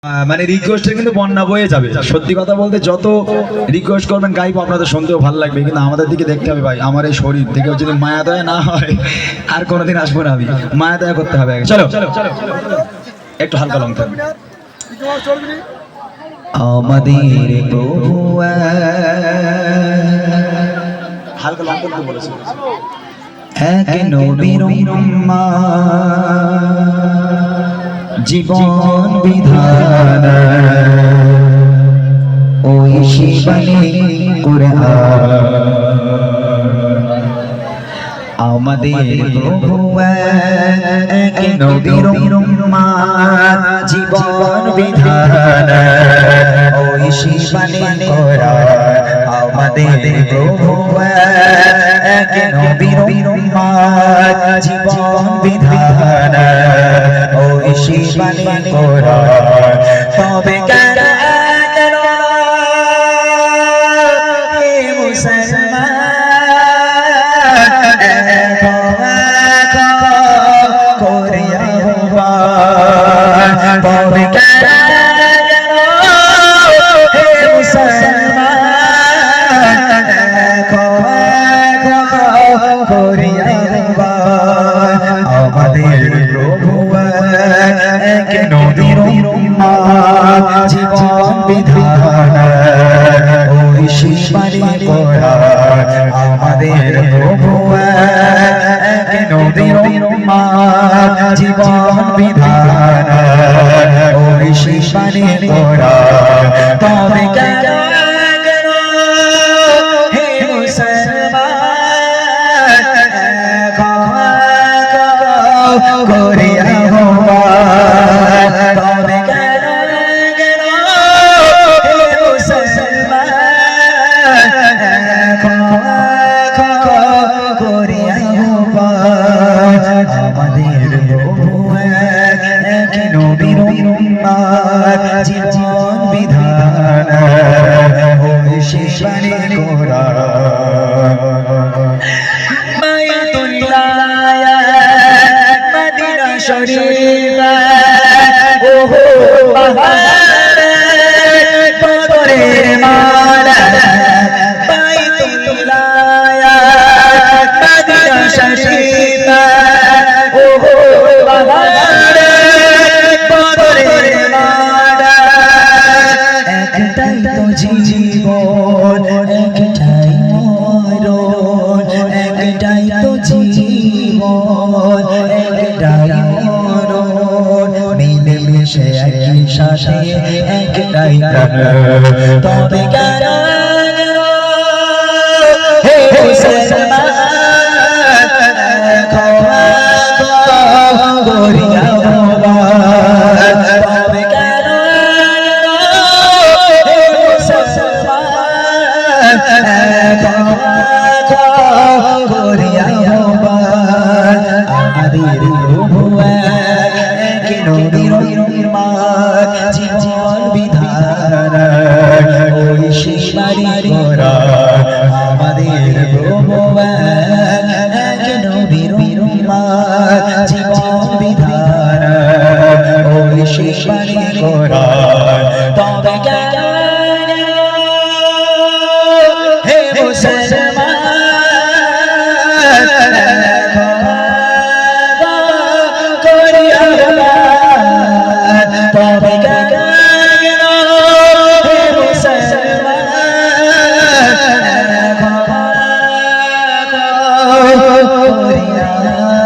মানে রিকোয়েস্টের কিন্তু বন্যা বয়ে যাবে। সত্যি কথা বলতে যত রিকোয়েস্ট করবেন গাইবো, আপনাদের শুনতেও ভালো লাগবে, কিন্তু আমাদের দিকে দেখতে হবে ভাই। আমার এই শরীর থেকে যদি মায়া দয়া না হয় আর কোনোদিন আসবো না। আমি মায়া দয়া করতে হবে। চলো একটু হালকা লং থাকবে। আমাদের প্রভু হালকা লং করতে বলেছে। এক নবীর জীবন বিধান ওই শিবানী কুরআন আমাদের প্রভু এক নবীর জীবন বিধান ওই শিবানী কুরআন আমাদের প্রভু এক নবীর জীবন বিধান ওই শিবানী কুরআন তবে কেন হে মুসলমান করে আহ্বান তবে কেন হে মুসলমান করে আহ্বান আমাদের প্রভু এক নবীর জীবন বিধান ওই শিবানী কুরআন আমাদের প্রভু এক নবীর জীবন বিধান ওই শিবানী কুরআন তবে কেন হে মুসলমান করে আহ্বান তবে কেন হে মুসলমান করে আহ্বান আমাদের প্রভু এক নবীর জীবন বিধান ওই শিবানী কুরআন মায়াতুল্লাহ মদিনা শরীফ ওহো পাহাড় বদরের মালা বাইতুল্লাহ মদিনা শরীফ ওহো পাহাড় বদরের মালা একটাই তো জীবন একটাই মরণ একটাই তো জীবন একটাই মরণ মিলে মিশে একই সাথে একটাই প্রাণ তবে কেন হে মুসলমান করে আহ্বান তবে কেন হে মুসলমান করে আহ্বান আমাদের প্রভু এক নবীর জীবন বিধান ওই শিবানী কুরআন আমাদের প্রভু এক নবীর জীবন বিধান ওই শিবানী কুরআন তবে কেন হে মুসলমান করে আহ্বান তবে কেন হে মুসলমান করে আহ্বান